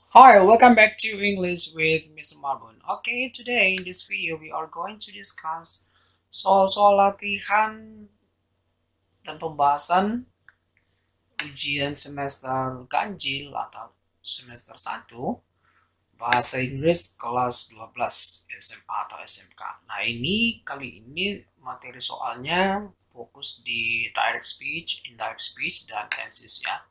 Hi, welcome back to English with Mr. Marbun. Okay, today in this video we are going to discuss soal-soal latihan dan pembahasan ujian semester ganjil atau semester 1 bahasa Inggris kelas 12 SMA atau SMK. Nah, kali ini materi soalnya fokus di direct speech, indirect speech, dan tenses ya.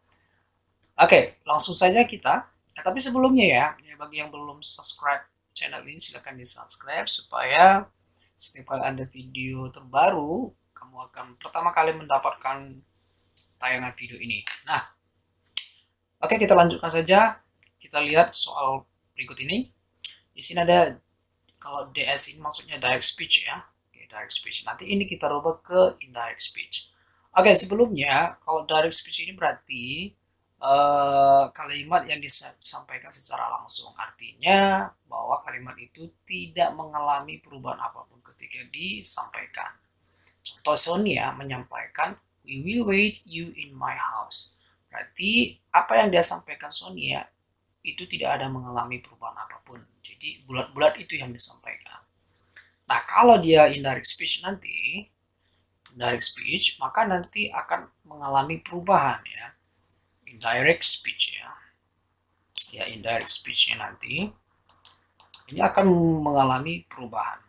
Oke, langsung saja kita. Tapi sebelumnya ya, bagi yang belum subscribe channel ini silahkan di subscribe supaya setiap kali ada video terbaru, kamu akan pertama kali mendapatkan tayangan video ini. Nah, oke, kita lanjutkan saja. Kita lihat soal berikut ini. Di sini ada, kalau DS ini maksudnya direct speech ya. Oke, direct speech. Nanti ini kita rubah ke indirect speech. Oke, sebelumnya kalau direct speech ini berarti kalimat yang disampaikan secara langsung, artinya bahwa kalimat itu tidak mengalami perubahan apapun ketika disampaikan. Contoh, Sonia menyampaikan, "We will wait you in my house." Berarti apa yang dia sampaikan Sonia itu tidak ada mengalami perubahan apapun. Jadi bulat-bulat itu yang disampaikan. Nah, kalau dia indirect speech nanti, maka nanti akan mengalami perubahan ya. Indirect speech ya, indirect speechnya nanti ini akan mengalami perubahan,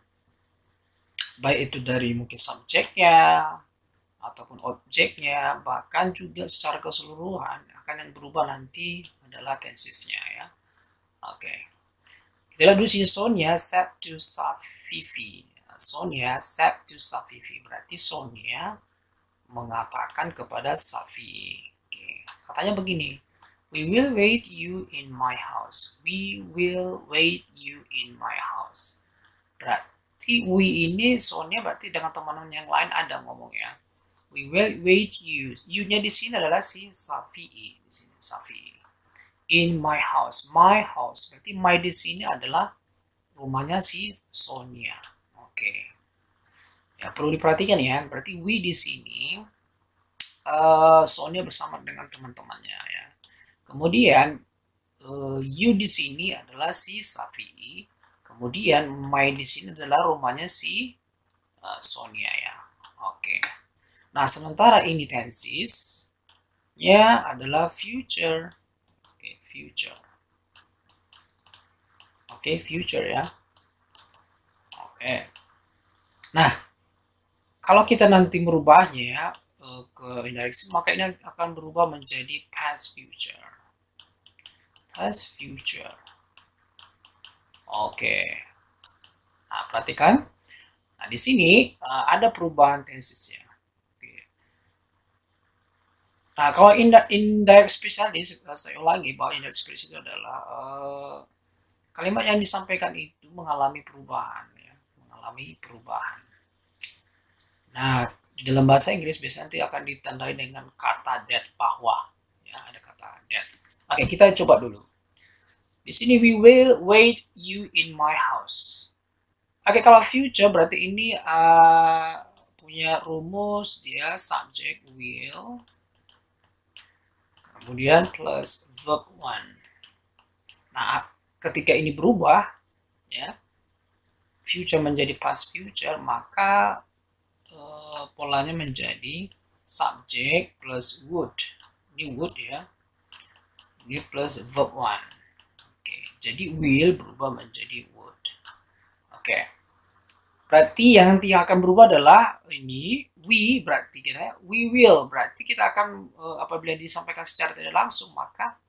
baik itu dari mungkin subjeknya ataupun objeknya, bahkan juga secara keseluruhan akan yang berubah nanti adalah tensesnya ya. Oke, kita lihat dulu sini. Sonia said to Safifi. Sonia said to Safifi berarti Sonia mengatakan kepada Safi. Oke, katanya begini, "We will wait you in my house." We will wait you in my house. Berarti we ini Sonia berarti dengan teman-teman yang lain ada ngomongnya. We will wait you. You-nya di sini adalah si Safi. Di sini Safi. In my house. My house. Berarti my di sini adalah rumahnya si Sonia. Oke. Ya, perlu diperhatikan ya. Berarti we di sini Sonia bersama dengan teman-temannya ya. Kemudian you di sini adalah si Safi. Kemudian my di sini adalah rumahnya si Sonia ya. Oke. Nah, sementara ini tenses ya adalah future. Oke, future. Oke, future ya. Oke. Nah, kalau kita nanti merubahnya ya ke indirect speech, maka ini akan berubah menjadi past future. Past future. Oke. Nah, perhatikan. Nah, di sini ada perubahan tensesnya. Oke. Nah, kalau indirect speech tadi, saya ulangi bahwa indirect speech itu adalah kalimat yang disampaikan itu mengalami perubahan, ya, mengalami perubahan. Nah, di dalam bahasa Inggris biasanya nanti akan ditandai dengan kata that, bahwa, ya, ada kata that. Oke, kita coba dulu. Di sini we will wait you in my house. Oke, kalau future berarti ini punya rumus dia subject will, kemudian plus verb one. Nah, ketika ini berubah ya, future menjadi past future, maka polanya menjadi subject plus would. Ini would ya, ini plus verb one. Oke, jadi will berubah menjadi would. Oke, berarti yang nanti akan berubah adalah ini we, berarti kita we will, berarti kita akan apabila disampaikan secara tidak langsung, maka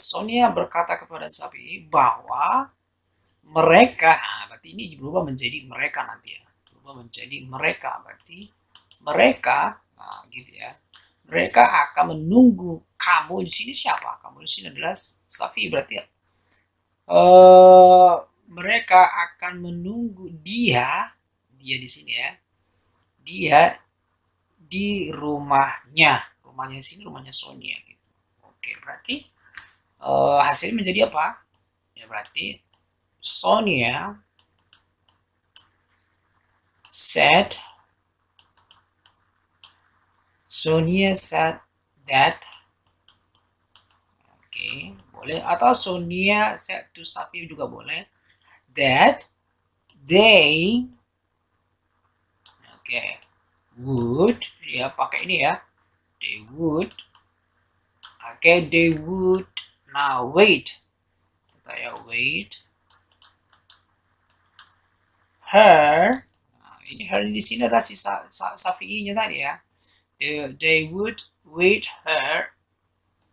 Sonia berkata kepada Sapi bahwa mereka, nah, berarti ini berubah menjadi mereka nanti ya, berubah menjadi mereka, berarti mereka, nah, gitu ya, mereka akan menunggu kamu. Di sini siapa? Kamu di sini adalah Safi, berarti mereka akan menunggu dia di sini ya, dia di rumahnya di sini rumahnya Sonia gitu. Oke, berarti hasilnya menjadi apa ya, berarti Sonia said that, oke, boleh, atau Sonia said to Safi juga boleh that they would, ya pakai ini ya, they would, they would. Nah, wait, kita ya wait her. Nah, ini her di sini adalah si Safi'inya tadi ya. They would wait her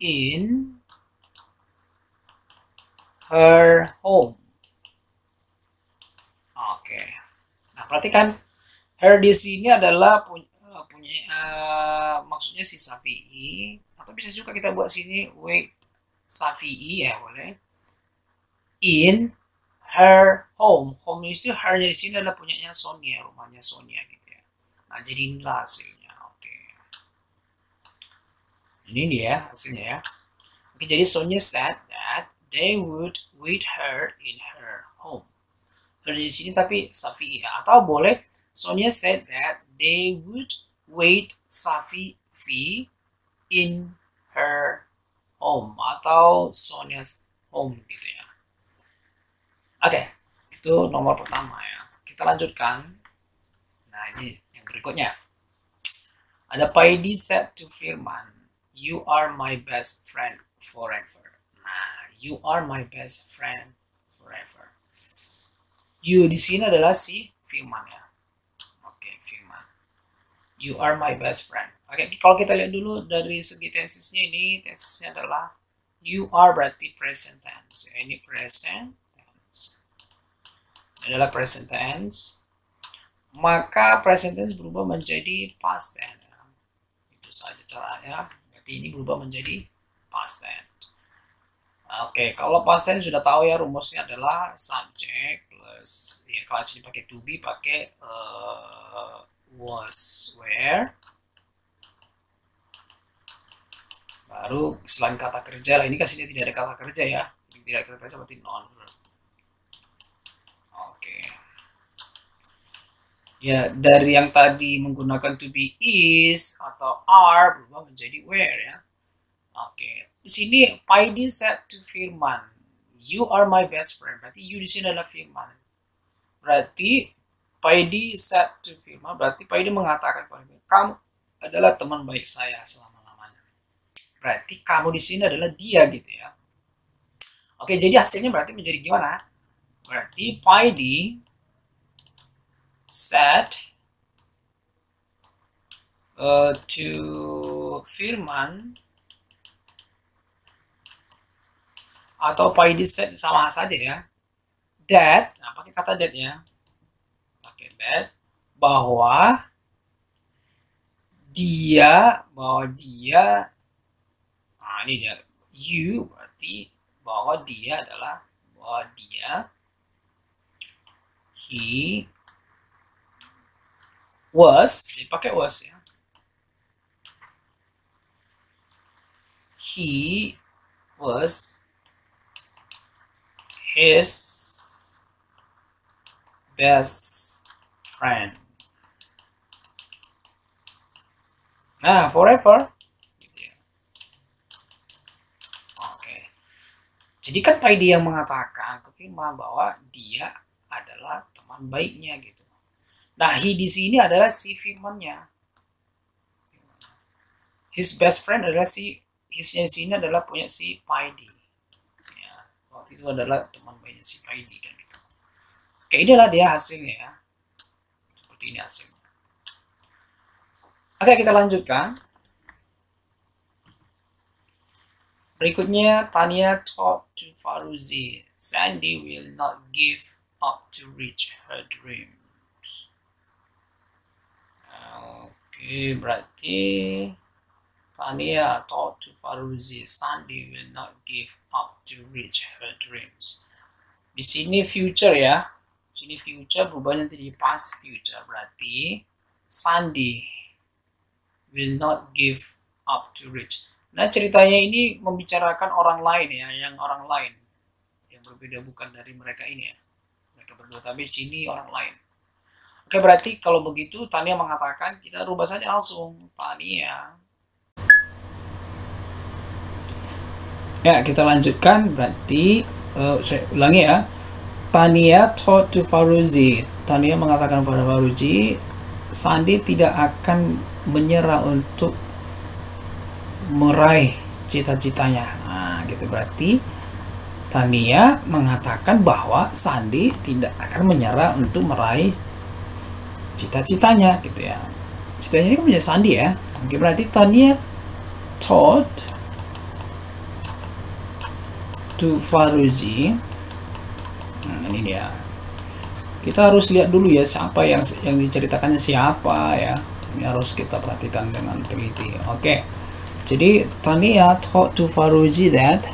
in her home. Nah, perhatikan her di sini adalah maksudnya si Safi'i, atau bisa juga kita buat sini wait Safi'i ya boleh. In her home. Home itu her di sini adalah punyanya Sonia, rumahnya Sonia gitu ya. Nah, jadi inilah hasilnya. Ini dia hasilnya ya. Jadi Sonia said that they would wait her in her home. Her di sini tapi Safi ya. Atau boleh Sonia said that they would wait Safi in her home atau Sonia's home gitu ya. Itu nomor pertama ya. Kita lanjutkan. Nah, ini yang berikutnya. Ada Paidi said to Firman, "You are my best friend forever." Nah, you are my best friend forever. You di sini adalah si Firman ya. Firman. You are my best friend. Kalau kita lihat dulu dari segi tesisnya ini, tesisnya adalah you are berarti present tense. Ini present tense. Ini adalah present tense. Maka present tense berubah menjadi past tense. Itu saja caranya. Berarti ini berubah menjadi past tense. Kalau past tense sudah tahu ya, rumusnya adalah subject plus ya, kalau sini pakai to be pakai was, were, baru selain kata kerja lah. Ini kasihnya tidak ada kata kerja ya, tidak ada kata kerja berarti non verb. Ya, dari yang tadi menggunakan to be is atau are berubah menjadi were ya. Di sini Paidi said to Firman, "You are my best friend." Berarti you di sini adalah Firman. Berarti Paidi said to Firman, berarti Paidi mengatakan kepada Firman, "Kamu adalah teman baik saya selama-lamanya." Berarti kamu di sini adalah dia gitu ya. Jadi hasilnya berarti menjadi gimana? Berarti Paidi said to Firman, atau Paidi said sama saja ya, that, nah pakai kata that ya, that, bahwa dia, nah ini dia, you berarti bahwa dia adalah, he was, dipakai was ya, he was his best friend. Nah, forever. Jadi kan Paidi yang mengatakan ke Firman bahwa dia adalah teman baiknya gitu. Nah, he di sini adalah si Firman-nya. His best friend adalah si, his-nya di sini adalah punya si Paidi. Ya, waktu itu adalah teman baiknya si Paidi kan gitu. Inilah dia hasilnya ya. Seperti ini hasilnya. Kita lanjutkan. Berikutnya, Tania talked to Faruzi, "Sandy will not give up to reach her dreams." Berarti Tania talked to Faruzi, "Sandy will not give up to reach her dreams." Di sini future ya. Di sini future berubah nanti di past future. Berarti Sandy will not give up to reach. Nah, ceritanya ini membicarakan orang lain ya, yang berbeda, bukan dari mereka ini ya. Mereka berdua, tapi sini orang lain. Berarti kalau begitu Tania mengatakan, kita rubah saja langsung. Ya, kita lanjutkan. Berarti saya ulangi ya. Tania told to Faruzi. Tania mengatakan pada Faruzi, Sandi tidak akan menyerah untuk meraih cita-citanya. Nah, gitu berarti Tania mengatakan bahwa Sandi tidak akan menyerah untuk meraih cita-citanya, gitu ya. Citanya ini kan punya Sandi ya. Oke, berarti Tania told to Faruzi. Ini dia. Kita harus lihat dulu ya siapa yang diceritakannya siapa ya. Ini harus kita perhatikan dengan teliti. Oke. Jadi Tania told to Faruzi that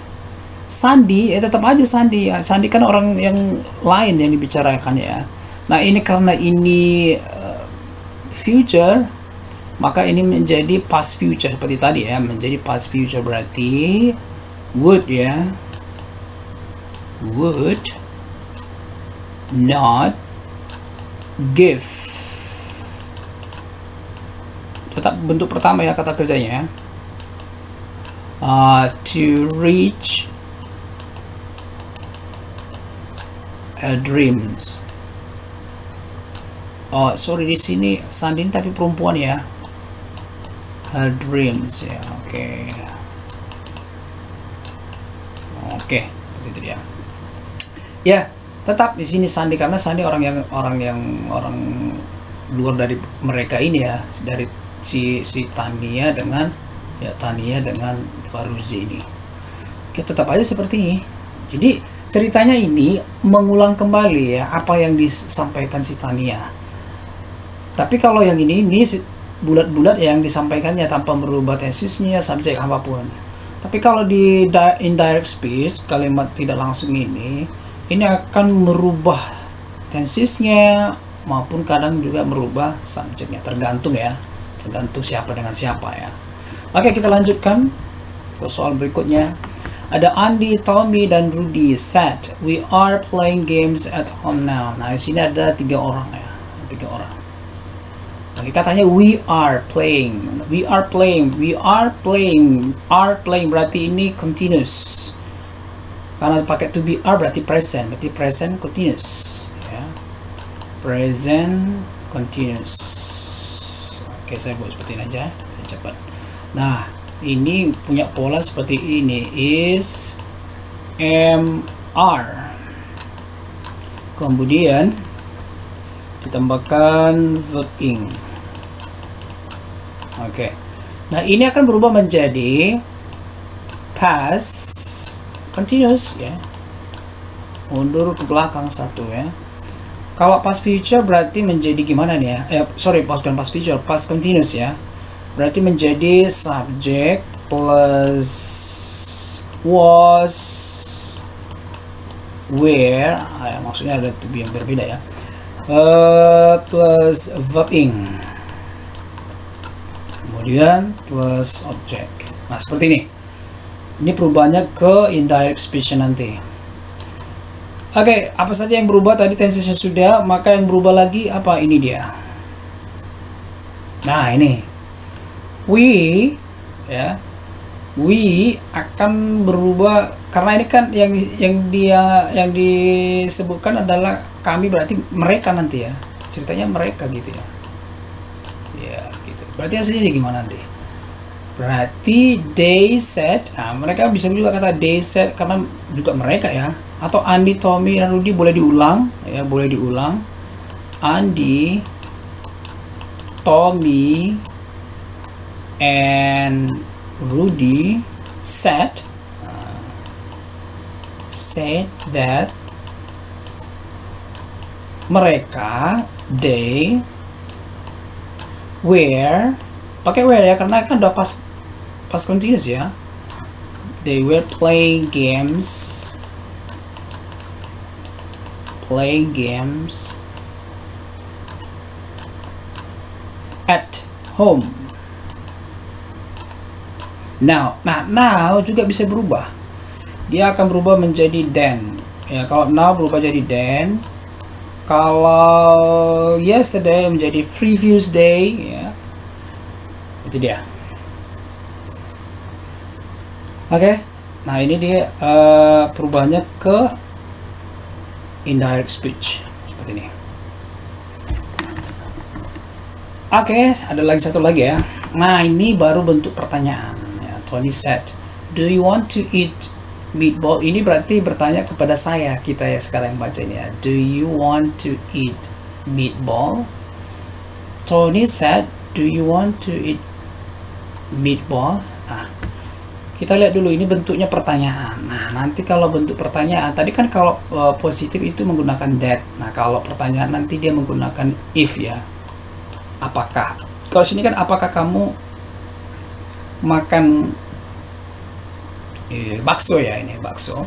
Sandi, tetap aja Sandi ya. Sandi kan orang yang lain yang dibicarakan ya. Nah, ini karena ini future, maka ini menjadi past future seperti tadi ya, menjadi past future berarti would ya. Would not give. Tetap bentuk pertama ya kata kerjanya. To reach her dreams. Oh, sorry, di sini Sandi tapi perempuan ya. Her dreams ya. Oke. Oke, itu dia. Ya, tetap di sini Sandi karena Sandi orang luar dari mereka ini ya, dari si Tania dengan ya Tania dengan Faruzi ini. Oke, tetap aja seperti ini. Jadi ceritanya ini mengulang kembali ya apa yang disampaikan si Tania. Tapi kalau yang ini bulat-bulat yang disampaikannya tanpa merubah tesisnya, subjek apapun. Tapi kalau di indirect speech, kalimat tidak langsung ini akan merubah tensisnya maupun kadang juga merubah subjeknya, tergantung ya, tergantung siapa dengan siapa ya. Oke, kita lanjutkan ke soal berikutnya. Ada Andi, Tommy, dan Rudy said, "We are playing games at home now." Nah, di sini ada 3 orang ya, 3 orang. Oke, katanya we are playing, are playing berarti ini continuous. Karena pakai to be are berarti present continuous ya. Present continuous. Oke, saya buat seperti ini aja, cepat. Nah, ini punya pola seperti ini, is, am, are. Kemudian ditambahkan verb ing. Oke. Nah, ini akan berubah menjadi past continuous ya. Mundur ke belakang satu ya. Kalau past future berarti menjadi gimana nih ya? Bukan past future, past continuous ya. Berarti menjadi subject plus was, where, maksudnya ada to be yang berbeda ya. Plus verb ing. Kemudian plus object. Nah, seperti ini. Ini perubahannya ke indirect speech nanti. Oke, apa saja yang berubah tadi tensesnya sudah, maka yang berubah lagi apa? Ini dia. Nah, ini. We ya. We akan berubah karena ini kan yang disebutkan adalah kami, berarti mereka nanti ya. Ceritanya mereka gitu ya. Ya, gitu. Berarti hasilnya gimana nanti? Berarti they said, mereka bisa juga kata they said karena juga mereka ya. Atau Andi, Tommy, dan Rudy boleh diulang ya, boleh diulang. Andi, Tommy, and Rudy said that mereka, they were, pakai were ya karena kan udah past continuous ya. They were playing games at home. Now juga bisa berubah. Dia akan berubah menjadi then. Ya, kalau now berubah jadi then. Kalau yesterday menjadi previous day ya. Itu dia. Oke. Nah, ini dia perubahannya ke indirect speech seperti ini. Oke, ada lagi satu lagi ya. Nah, ini baru bentuk pertanyaan ya. Tony said, "Do you want to eat meatball?" Ini berarti bertanya kepada saya, kita ya sekarang yang baca ini ya. "Do you want to eat meatball?" Tony said, "Do you want to eat meatball?" Nah, kita lihat dulu ini bentuknya pertanyaan. Nah, nanti kalau bentuk pertanyaan, tadi kan kalau positif itu menggunakan that. Nah, kalau pertanyaan nanti dia menggunakan if ya. Apakah? Kalau sini kan apakah kamu makan bakso ya, ini bakso.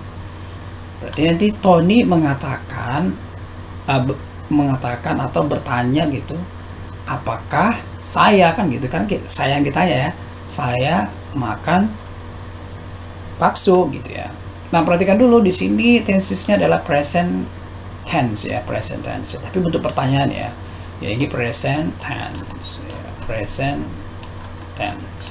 Berarti nanti Tony mengatakan atau bertanya gitu, apakah saya, kan gitu kan, saya yang ditanya ya, saya makan bakso gitu ya. Nah, perhatikan dulu di sini tensesnya adalah present tense ya, present tense. Tapi bentuk pertanyaan ya. Ya, ini present tense ya, present tense.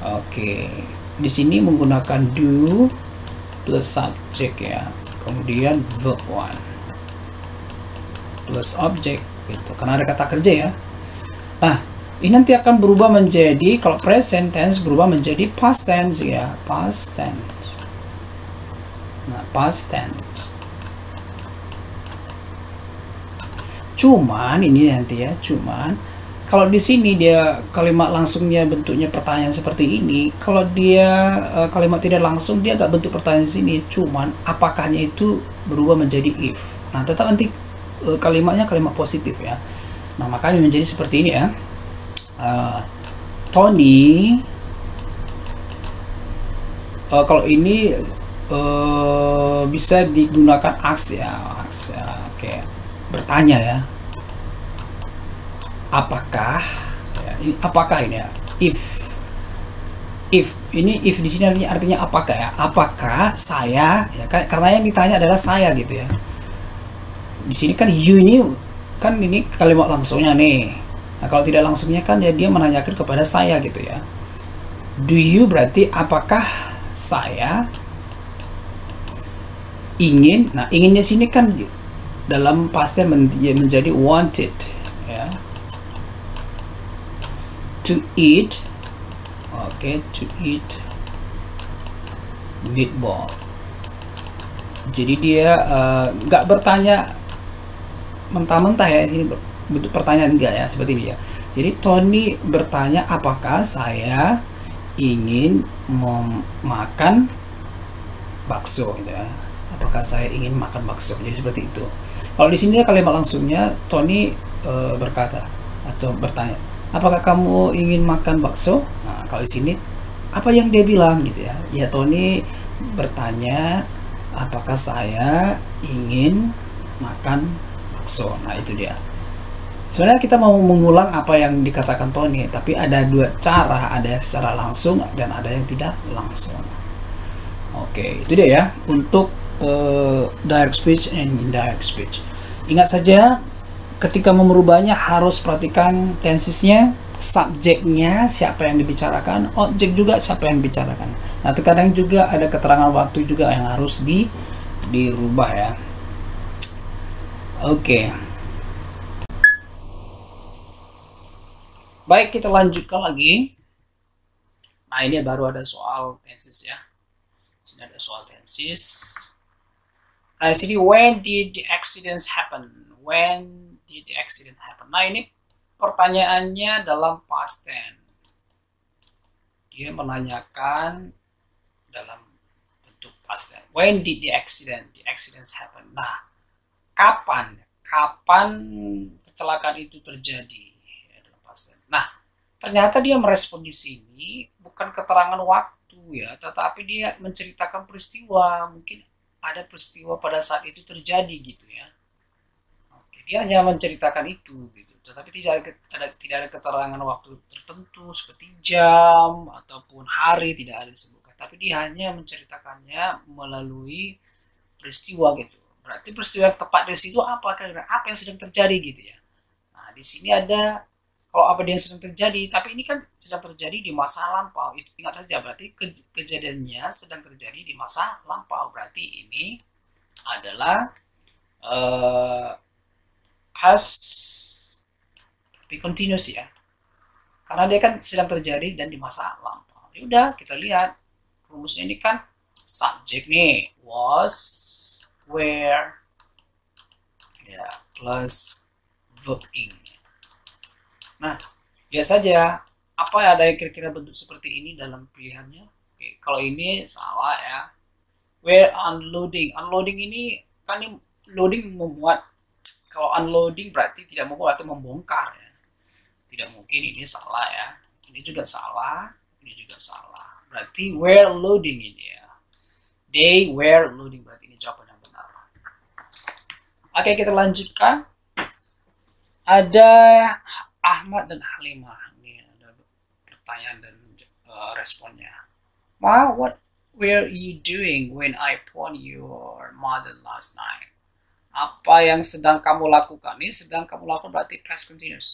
Oke, di sini menggunakan do plus subject ya, kemudian verb one plus object gitu, karena ada kata kerja ya. Nah, ini nanti akan berubah menjadi, kalau present tense berubah menjadi past tense ya, past tense. Nah, past tense. Cuman ini nanti ya, cuman kalau di sini dia kalimat langsungnya bentuknya pertanyaan seperti ini, kalau dia kalimat tidak langsung dia agak bentuk pertanyaan di sini, cuman apakahnya itu berubah menjadi if. Nah, tetap nanti kalimatnya kalimat positif ya. Nah, makanya menjadi seperti ini ya. Tony, kalau ini bisa digunakan ask ya, ask ya, kayak bertanya ya, apakah ya, ini apakah ini ya, if ini, if di sini artinya apakah ya, apakah saya ya kan, karena yang ditanya adalah saya gitu ya. Di sini kan you ini kan ini kalimat langsungnya nih. Nah, kalau tidak langsungnya kan ya dia menanyakan kepada saya gitu ya. Do you berarti apakah saya ingin. Nah, inginnya sini kan dalam past tense menjadi wanted ya. To eat, oke, to eat meatball. Jadi dia nggak bertanya mentah-mentah ya, ini bentuk pertanyaan enggak ya, seperti ini ya. Jadi Tony bertanya apakah saya ingin memakan bakso gitu ya. Apakah saya ingin makan bakso, jadi seperti itu. Kalau di sini kalimat langsungnya Tony berkata atau bertanya, apakah kamu ingin makan bakso? Nah, kalau di sini apa yang dia bilang gitu ya, ya Tony bertanya apakah saya ingin makan bakso. Nah, itu dia. Sebenarnya kita mau mengulang apa yang dikatakan Tony, tapi ada dua cara, ada yang secara langsung dan ada yang tidak langsung. Oke, itu dia ya untuk direct speech and indirect speech. Ingat saja, ketika merubahnya harus perhatikan tensesnya, subjeknya siapa yang dibicarakan, objek juga siapa yang dibicarakan. Nah, terkadang juga ada keterangan waktu juga yang harus dirubah ya. Oke. Baik, kita lanjutkan lagi. Nah, ini baru ada soal tenses ya. Sini ada soal tenses. Nah, di sini when did the accident happen? When did the accident happen? Nah, ini pertanyaannya dalam past tense. Dia menanyakan dalam bentuk past tense. When did the accidents happen? Nah, kapan kecelakaan itu terjadi? Ya, dalam past tense. Nah, ternyata dia merespon di sini bukan keterangan waktu ya, tetapi dia menceritakan peristiwa. Mungkin ada peristiwa pada saat itu terjadi gitu ya. Oke, dia hanya menceritakan itu gitu, tetapi tidak ada keterangan waktu tertentu seperti jam ataupun hari, tidak ada disebutkan. Tapi dia hanya menceritakannya melalui peristiwa gitu. Berarti peristiwa yang tepat di situ apa yang sedang terjadi gitu ya. Nah, di sini ada kalau apa yang sedang terjadi, tapi ini kan sedang terjadi di masa lampau. Ingat saja, berarti kejadiannya sedang terjadi di masa lampau. Berarti ini adalah past tapi continuous ya. Karena dia kan sedang terjadi dan di masa lampau. Ya udah, kita lihat rumusnya ini kan subject nih, was, were, ya, plus verb ing. Nah, lihat saja apa ada yang kira-kira bentuk seperti ini dalam pilihannya. Oke, kalau ini salah ya. Where unloading. Unloading ini kan ini loading memuat. Kalau unloading berarti tidak memuat atau membongkar ya. Tidak mungkin, ini salah ya. Ini juga salah, ini juga salah. Berarti where loading ini ya. They were loading, berarti ini jawaban yang benar. Oke, kita lanjutkan. Ada Ahmad dan Halimah. Ini ada pertanyaan dan responnya. Ma, what were you doing when I phoned your mother last night? Apa yang sedang kamu lakukan? Ini sedang kamu lakukan berarti past continuous.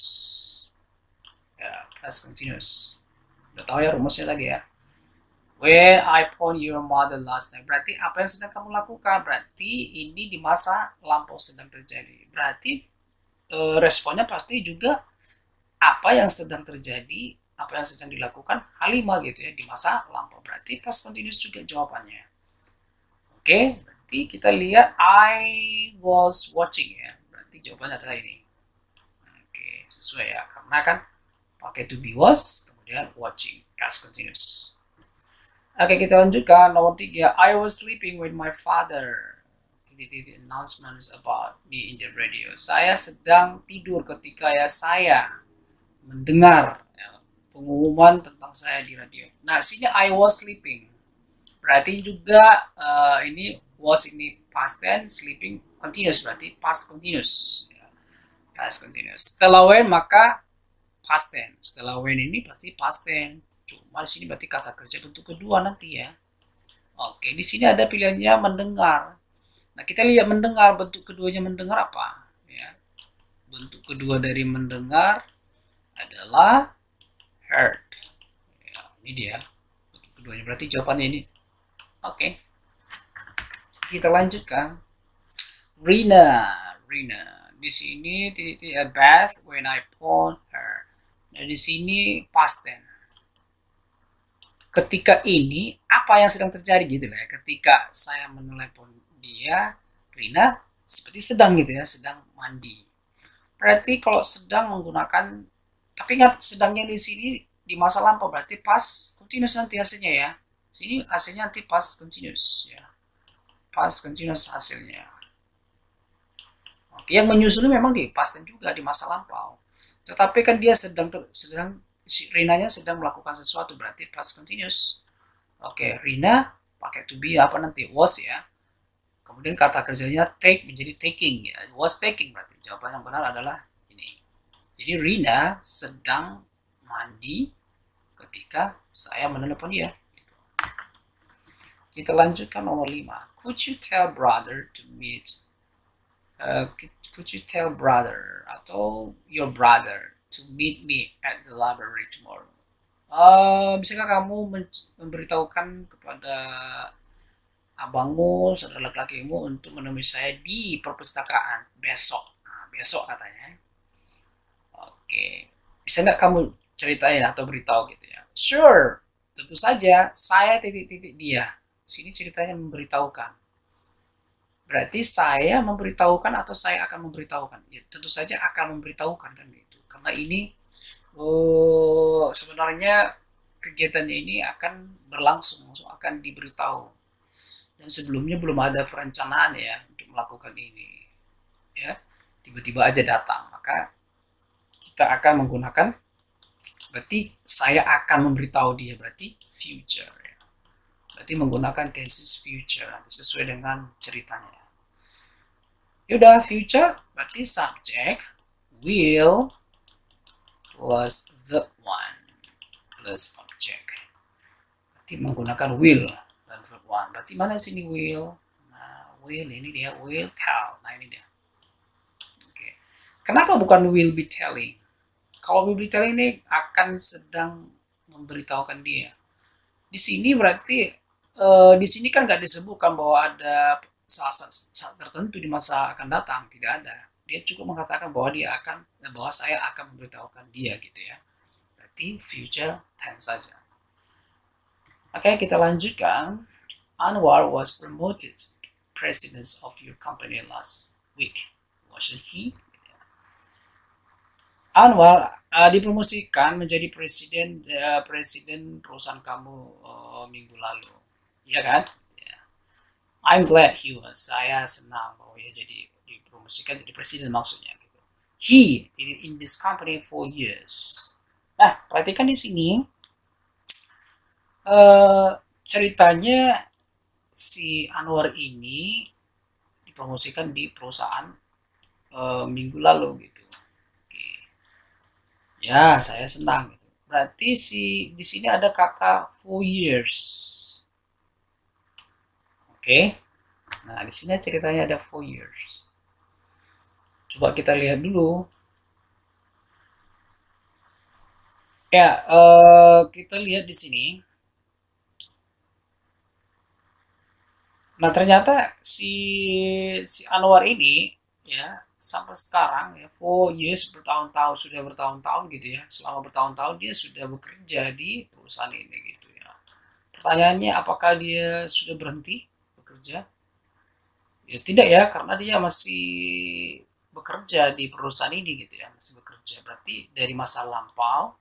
Ya, past continuous. Udah tahu ya rumusnya lagi ya. When I phoned your mother last night. Berarti apa yang sedang kamu lakukan? Berarti ini di masa lampau sedang terjadi. Berarti responnya pasti juga apa yang sedang terjadi, apa yang sedang dilakukan Halimah gitu ya di masa lampau. Berarti past continuous juga jawabannya. Oke, berarti kita lihat I was watching ya. Berarti jawabannya adalah ini. Oke, sesuai ya. Karena kan pakai to be was, kemudian watching, past continuous. Oke, kita lanjutkan nomor 3. I was sleeping with my father. Announcements about me in the radio. Saya sedang tidur ketika ya saya mendengar ya, pengumuman tentang saya di radio. Nah, sini I was sleeping. Berarti juga ini was ini past tense, sleeping continuous, berarti past continuous. Ya. Past continuous. Setelah when maka past tense. Setelah when ini pasti past tense. Cuma di sini berarti kata kerja bentuk kedua nanti ya. Oke, di sini ada pilihannya mendengar. Nah, kita lihat mendengar, bentuk keduanya mendengar apa? Ya. Bentuk kedua dari mendengar adalah heard. Ya, ini dia. Bentuk keduanya berarti jawabannya ini. Oke. Kita lanjutkan. Rina. Di sini titik a bath when I phone her. Nah, di sini past tense. Ketika ini apa yang sedang terjadi gitu lah ya. Ketika saya menelepon dia, Rina seperti sedang gitu ya, sedang mandi. Berarti kalau sedang menggunakan, tapi ingat sedangnya di sini di masa lampau berarti past continuous nanti hasilnya ya. Sini hasilnya nanti past continuous ya. Past continuous hasilnya. Oke, yang menyusul memang di past tense juga di masa lampau. Tetapi kan dia sedang si Rinanya sedang melakukan sesuatu berarti past continuous. Oke, Rina pakai to be apa nanti was ya. Kemudian kata kerjanya take menjadi taking ya. Was taking berarti jawaban yang benar adalah ini. Jadi Rina sedang mandi ketika saya menelepon dia. Kita lanjutkan nomor 5. Could you tell brother to meet could you tell brother atau your brother to meet me at the library tomorrow? Bisakah kamu memberitahukan kepada abangmu, saudara laki-lakimu untuk menemui saya di perpustakaan besok. Nah, besok katanya. Oke, bisa nggak kamu ceritain atau beritahu gitu ya? Sure, tentu saja. Saya titik-titik dia. Sini ceritanya memberitahukan. Berarti saya memberitahukan atau saya akan memberitahukan? Ya, tentu saja akan memberitahukan kan gitu. Karena ini sebenarnya kegiatannya ini akan berlangsung, akan diberitahu. Dan sebelumnya belum ada perencanaan ya untuk melakukan ini ya, tiba-tiba aja datang, maka kita akan menggunakan berarti saya akan memberitahu dia, berarti future ya. Berarti menggunakan tenses future sesuai dengan ceritanya. Yaudah, future berarti subject will plus verb one plus object, berarti menggunakan will. Berarti mana sini will? Nah, will ini dia will tell. Nah, ini dia. Oke. Kenapa bukan will be telling? Kalau will be telling ini akan sedang memberitahukan dia. Di sini berarti di sini kan nggak disebutkan bahwa ada saat tertentu di masa akan datang, tidak ada. Dia cukup mengatakan bahwa bahwa saya akan memberitahukan dia gitu ya. Berarti future tense saja. Oke, kita lanjutkan. Anwar was promoted president of your company last week. Wasn't he? Anwar dipromosikan menjadi presiden perusahaan kamu minggu lalu, ya kan? Yeah. I'm glad he was. Saya senang bahwa dia jadi dipromosikan jadi presiden maksudnya. Gitu. He in this company for years. Nah, perhatikan di sini ceritanya si Anwar ini dipromosikan di perusahaan minggu lalu gitu. Ya, saya senang. Berarti di sini ada kata 4 years. Oke. Nah, di sini ceritanya ada 4 years. Coba kita lihat dulu. Ya, kita lihat di sini. Nah, ternyata si Anwar ini ya sampai sekarang ya 4 years sudah bertahun-tahun gitu ya, selama bertahun-tahun dia sudah bekerja di perusahaan ini gitu ya. Pertanyaannya apakah dia sudah berhenti bekerja? Ya tidak ya, karena dia masih bekerja di perusahaan ini gitu ya, masih bekerja. Berarti dari masa lampau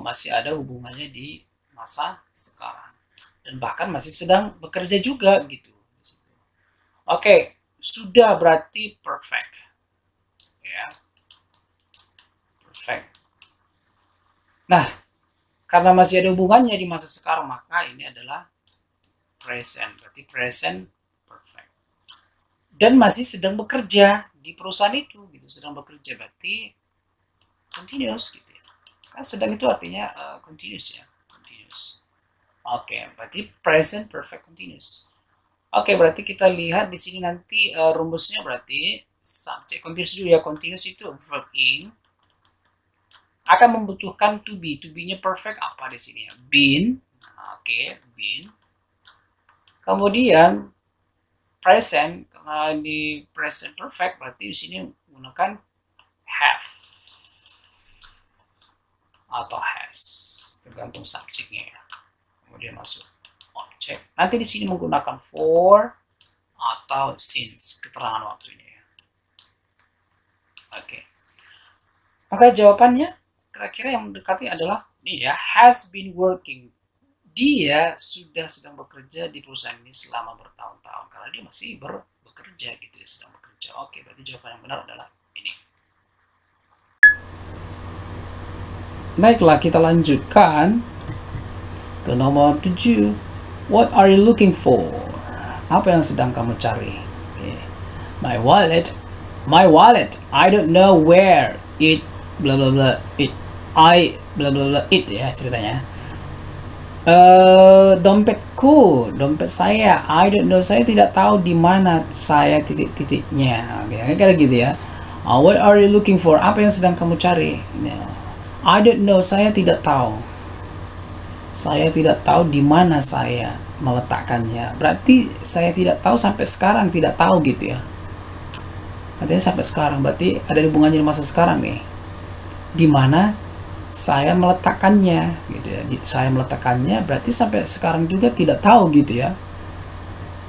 masih ada hubungannya di masa sekarang dan bahkan masih sedang bekerja juga gitu. Oke. Sudah berarti perfect ya, perfect. Nah, karena masih ada hubungannya di masa sekarang maka ini adalah present, berarti present perfect. Dan masih sedang bekerja di perusahaan itu gitu, sedang bekerja berarti continuous gitu ya. Kan sedang itu artinya continuous ya, continuous. Oke, berarti present perfect continuous. Oke, berarti kita lihat di sini nanti rumusnya berarti subject continuous dulu ya. Continuous itu verb in akan membutuhkan to be. To be-nya perfect apa di sini ya? Been. Oke, been. Kemudian present, karena di present perfect berarti di sini menggunakan have atau has, tergantung subjeknya ya. Kemudian masuk object. Nanti di sini menggunakan for atau since, keterangan waktunya ya. Oke. Maka jawabannya kira-kira yang mendekati adalah ini ya, has been working. Dia sudah sedang bekerja di perusahaan ini selama bertahun-tahun karena dia masih bekerja gitu ya, sedang bekerja. Oke, berarti jawaban yang benar adalah ini. Baiklah, kita lanjutkan ke nomor 7. What are you looking for? Apa yang sedang kamu cari? Okay. My wallet. I don't know where it. Blah blah blah. It. I. Blah blah blah. It ya ceritanya. Dompetku, dompet saya. I don't know. Saya tidak tahu di mana saya titik-titiknya. Oke, kayak gitu ya. What are you looking for? Apa yang sedang kamu cari? I don't know. Saya tidak tahu. Saya tidak tahu di mana saya meletakkannya. Berarti saya tidak tahu sampai sekarang, tidak tahu gitu ya. Artinya sampai sekarang, berarti ada hubungannya di masa sekarang nih. Di mana saya meletakkannya gitu ya. Saya meletakkannya berarti sampai sekarang juga tidak tahu gitu ya.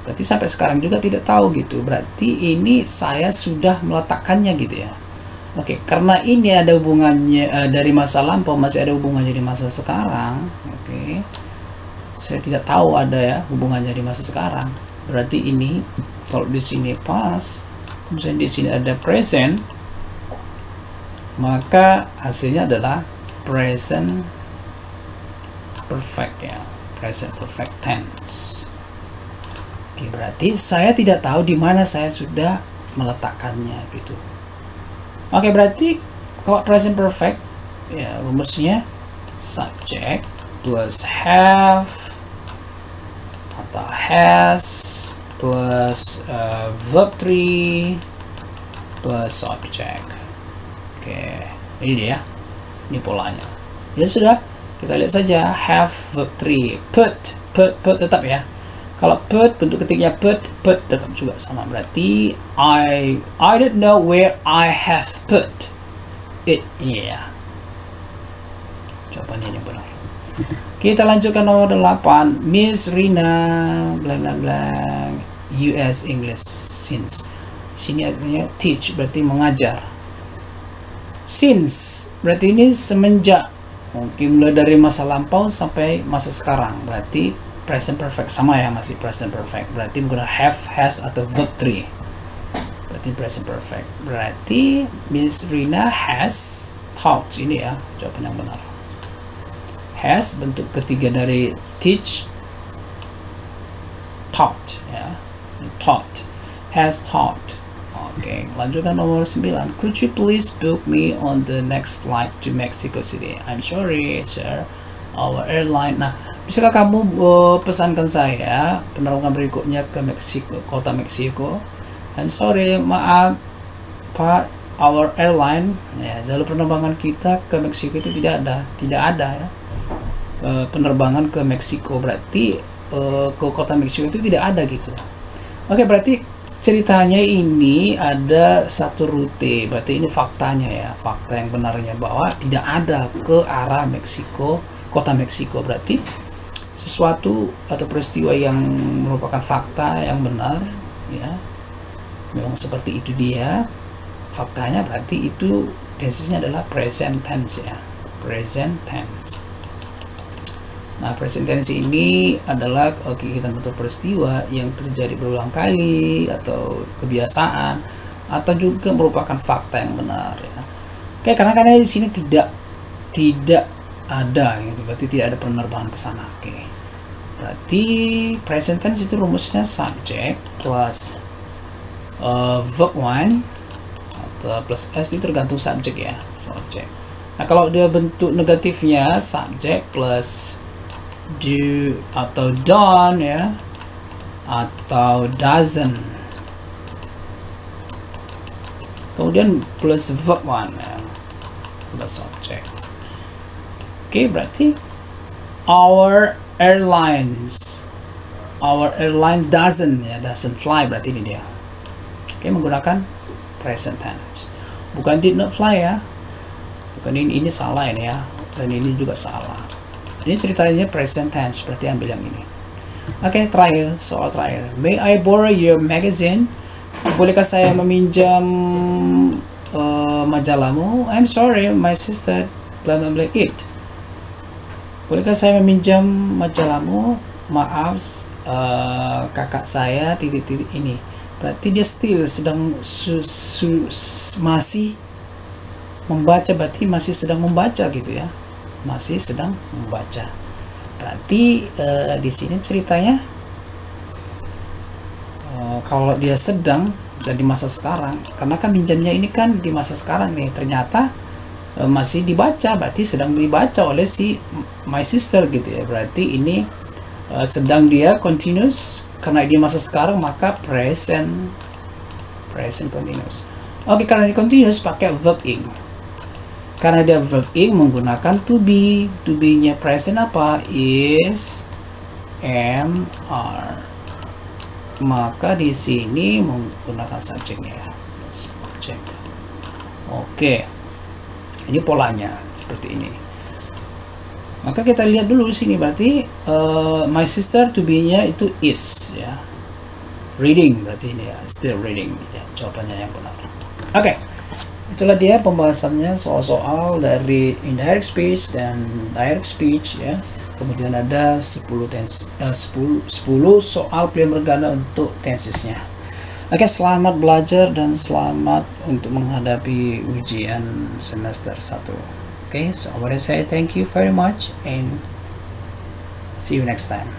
Berarti sampai sekarang juga tidak tahu gitu. Berarti ini saya sudah meletakkannya gitu ya. Oke, karena ini ada hubungannya dari masa lampau, masih ada hubungannya di masa sekarang. Oke, saya tidak tahu ada ya hubungannya di masa sekarang. Berarti ini kalau di sini pas, misalnya di sini ada present, maka hasilnya adalah present perfect ya, present perfect tense. Oke, berarti saya tidak tahu di mana saya sudah meletakkannya gitu. Oke, berarti kalau present perfect ya rumusnya subject plus have atau has plus verb 3 plus object. Oke, Ini dia, ini polanya. Ya sudah, kita lihat saja. Have verb 3. Put tetap ya. Kalau put bentuk ketiknya put tetap juga sama. Berarti I don't know where I have put it. Ini ya. Jawabannya yang benar. Kita lanjutkan nomor 8. Miss Rina blank blank blank US English since. Sini artinya teach, berarti mengajar. Since berarti ini semenjak, mungkin mulai dari masa lampau sampai masa sekarang, berarti present perfect sama ya, masih present perfect. Berarti menggunakan have, has atau verb 3. Berarti present perfect. Berarti Miss Rina has taught. Ini ya jawaban yang benar. Has bentuk ketiga dari teach, taught ya. Taught. Has taught. Oke, lanjutkan nomor 9. Could you please book me on the next flight to Mexico City? I'm sorry, sir. Our airline. Nah, bisakah kamu pesankan saya penerbangan berikutnya ke Meksiko, kota Meksiko? I'm sorry, maaf, Pak. Our airline, ya, jalur penerbangan kita ke Meksiko itu tidak ada ya. Penerbangan ke Meksiko, berarti ke kota Meksiko itu tidak ada gitu. Oke, berarti ceritanya ini ada satu rute, berarti ini faktanya ya, fakta yang benarnya bahwa tidak ada ke arah Meksiko, kota Meksiko. Berarti sesuatu atau peristiwa yang merupakan fakta yang benar ya, memang seperti itu dia faktanya, berarti itu tensesnya adalah present tense ya, present tense. Nah, present tense ini adalah kita bentuk peristiwa yang terjadi berulang kali atau kebiasaan atau juga merupakan fakta yang benar ya. Oke, karena di sini tidak ada gitu, berarti tidak ada penerbangan ke sana. Oke. Berarti present tense itu rumusnya subject plus verb 1 atau plus s, itu tergantung subjek ya, subject. Nah, kalau dia bentuk negatifnya subject plus do atau done ya, atau doesn't, kemudian plus verb 1 ya, plus subject. Oke, berarti our airlines doesn't ya, doesn't fly, berarti ini dia. Oke, menggunakan present tense, bukan did not fly ya, bukan ini salah ini ya, dan ini juga salah. Ini ceritanya present tense, berarti ambil yang ini. Oke, terakhir, soal terakhir. May I borrow your magazine? Bolehkah saya meminjam majalahmu? I'm sorry, my sister blah blah blah it. Bolehkah saya meminjam majalahmu? Maaf, kakak saya titik-titik ini. Berarti dia still sedang masih membaca, berarti masih sedang membaca gitu ya. Masih sedang membaca. Berarti di sini ceritanya kalau dia sedang dan di masa sekarang, karena kan pinjamnya ini kan di masa sekarang nih, ternyata masih dibaca, berarti sedang dibaca oleh si my sister gitu ya. Berarti ini sedang dia continuous, karena di masa sekarang maka present continuous. Oke, karena di continuous pakai verb ing. Karena dia verb ing menggunakan to be. To be-nya present apa? Is, am, are. Maka di sini menggunakan subjeknya. Subject. Oke. Ini polanya seperti ini. Maka kita lihat dulu di sini, berarti my sister to be-nya itu is ya. Reading berarti ini ya, still reading ya, jawabannya yang benar. Oke. Itulah dia pembahasannya soal-soal dari indirect speech dan direct speech ya. Kemudian ada 10 soal pilihan berganda untuk tensesnya. Oke, selamat belajar dan selamat untuk menghadapi ujian semester 1. Okay, so I want to say thank you very much and see you next time.